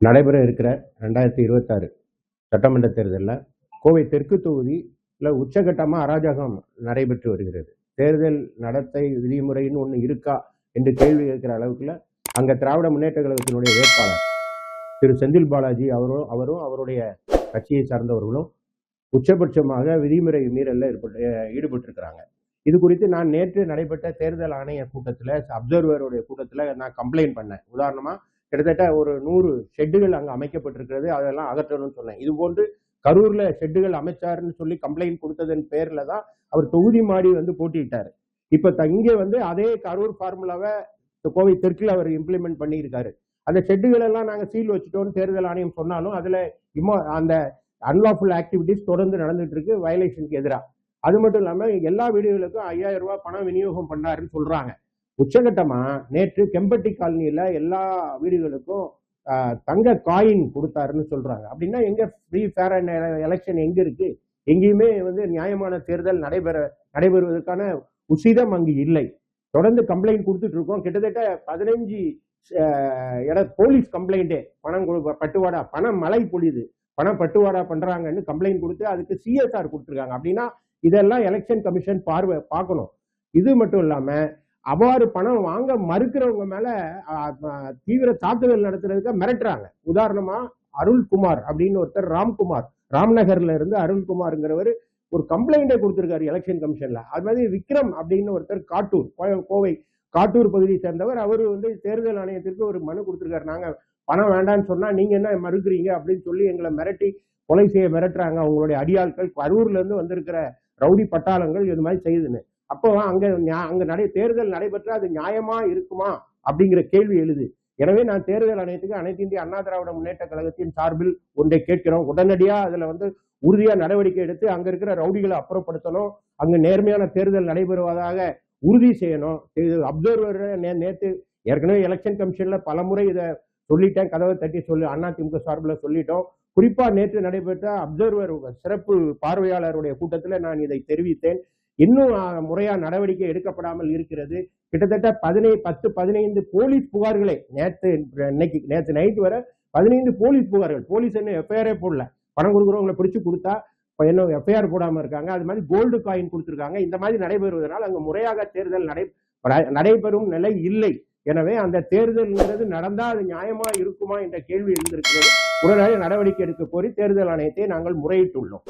நடைபெற இருக்கிற 2026 சட்டமன்ற தேர்தலில் கோவை தெற்கு தொகுதியில் உச்சகட்டமாக அராஜகம் நடைபெற்று வருகிறது. தேர்தல் நடத்தை விதிமுறைன்னு ஒன்று இருக்கா என்று கேள்வி கேட்கிற அளவுக்குள்ள அங்கே திராவிட முன்னேற்ற கழகத்தினுடைய வேட்பாளர் திரு செந்தில் பாலாஜி அவரும் அவருடைய கட்சியை சார்ந்தவர்களும் உச்சபட்சமாக விதிமுறை மீறலில் ஈடுபட்டிருக்கிறாங்க. இது குறித்து நான் நேற்று நடைபெற்ற தேர்தல் ஆணைய கூட்டத்தில், அப்சர்வருடைய கூட்டத்தில் நான் கம்ப்ளைண்ட் பண்ணேன். உதாரணமாக கிட்டத்தட்ட ஒரு 100 ஷெட்டுகள் அங்கே அமைக்கப்பட்டிருக்கிறது, அதெல்லாம் அகற்றணும்னு சொன்னேன். இது போன்று கரூர்ல ஷெட்டுகள் அமைச்சாருன்னு சொல்லி கம்ப்ளைண்ட் கொடுத்ததன் பேர்ல தான் அவர் தொகுதி மாடி போட்டிட்டாரு. இப்ப இங்கே அதே கரூர் ஃபார்முலாவை கோவை தெற்கில் அவர் இம்ப்ளிமெண்ட் பண்ணியிருக்காரு. அந்த ஷெட்டுகள் எல்லாம் நாங்கள் சீல் வச்சுட்டோம்னு தேர்தல் ஆணையம் சொன்னாலும் அதுல அந்த அன்லாஃபுல் ஆக்டிவிட்டிஸ் தொடர்ந்து நடந்துட்டு இருக்கு, வயலேஷனுக்கு எதிராக. அது மட்டும் இல்லாம எல்லா வீடுகளுக்கும் 5000 ரூபாய் பணம் விநியோகம் பண்ணாருன்னு சொல்றாங்க. உச்சகட்டமா நேற்று கெம்பட்டி காலனியில எல்லா வீடுகளுக்கும் தங்க காயின் கொடுத்தாருன்னு சொல்றாங்க. அப்படின்னா எங்க ஃப்ரீ ஃபேர் அண்ட் எலெக்ஷன் எங்க இருக்கு? எங்கேயுமே நியாயமான தேர்தல் நடைபெறுவதற்கான உசிதம் அங்கு இல்லை. தொடர்ந்து கம்ப்ளைண்ட் கொடுத்துட்டு இருக்கோம். கிட்டத்தட்ட 15 போலீஸ் கம்ப்ளைண்டே பணம் பட்டுவாடா, பணம் மழை பொழியுது, பணம் பட்டுவாடா பண்றாங்கன்னு கம்ப்ளைண்ட் கொடுத்து அதுக்கு சிஎஸ்ஆர் கொடுத்துருக்காங்க. அப்படின்னா இதெல்லாம் எலெக்ஷன் கமிஷன் பார்க்கணும். இது மட்டும் இல்லாம அவ்வாறு பணம் வாங்க மறுக்கிறவங்க மேல தீவிர தாக்குதல் நடத்துறதுக்கு மிரட்டுறாங்க. உதாரணமா அருள்குமார் அப்படின்னு ஒருத்தர், ராம்நகர்ல இருந்து அருள்குமார்ங்கிறவர் ஒரு கம்ப்ளைண்டே கொடுத்திருக்காரு எலெக்ஷன் கமிஷன்ல. அது மாதிரி விக்ரம் அப்படின்னு ஒருத்தர் கோவை காட்டூர் பகுதியை சேர்ந்தவர், அவரு தேர்தல் ஆணையத்திற்கு ஒரு மனு கொடுத்திருக்காரு. நாங்க பணம் வேண்டான்னு சொன்னா நீங்க என்ன மறுக்கிறீங்க அப்படின்னு சொல்லி எங்களை மிரட்டி கொலை செய்ய மிரட்டுறாங்க அவங்களுடைய அடியாட்கள். கரூர்ல இருந்து வந்திருக்கிற ரவுடி பட்டாளங்கள் இது மாதிரி செய்யுதுன்னு. அப்போ அங்க தேர்தல் நடைபெற்றா அது நியாயமா இருக்குமா அப்படிங்கிற கேள்வி எழுது. எனவே நான் தேர்தல் ஆணையத்துக்கு அனைத்து இந்திய அண்ணா திராவிட முன்னேற்ற கழகத்தின் சார்பில் ஒன்றை கேட்கிறோம். உடனடியா அதுல உறுதியா நடவடிக்கை எடுத்து அங்க இருக்கிற ரவுடிகளை அப்புறப்படுத்தணும். அங்கு நேர்மையான தேர்தல் நடைபெறுவதாக உறுதி செய்யணும். அப்சர்வர் நேற்று ஏற்கனவே எலெக்ஷன் கமிஷன்ல பலமுறை இதை சொல்லிட்டேன், கதவை தட்டி அதிமுக சார்பில் சொல்லிட்டோம். குறிப்பா நேற்று நடைபெற்ற அப்சர்வர் சிறப்பு பார்வையாளருடைய கூட்டத்தில் நான் இதை தெரிவித்தேன். இன்னும் முறையா நடவடிக்கை எடுக்கப்படாமல் இருக்கிறது. கிட்டத்தட்ட 15 போலீஸ் புகார்களை நேற்று நைட் வரை 15 போலீஸ் புகார்கள். போலீஸ் என்ன எஃப்ஐஆரே போடல. பணம் கொடுக்குறவங்களை பிடிச்சு கொடுத்தா என்ன எஃப்ஐஆர் போடாம இருக்காங்க. அது மாதிரி கோல்டு காயின் கொடுத்துருக்காங்க. இந்த மாதிரி நடைபெறுவதனால் அங்கு முறையாக தேர்தல் நடைபெறும் நிலை இல்லை. எனவே அந்த தேர்தல் நடந்தா அது நியாயமா இருக்குமா என்ற கேள்வி எழுந்திருக்கிறது. உடனடியாக நடவடிக்கை எடுக்க கோரி தேர்தல் ஆணையத்தை நாங்கள் முறையிட்டுள்ளோம்.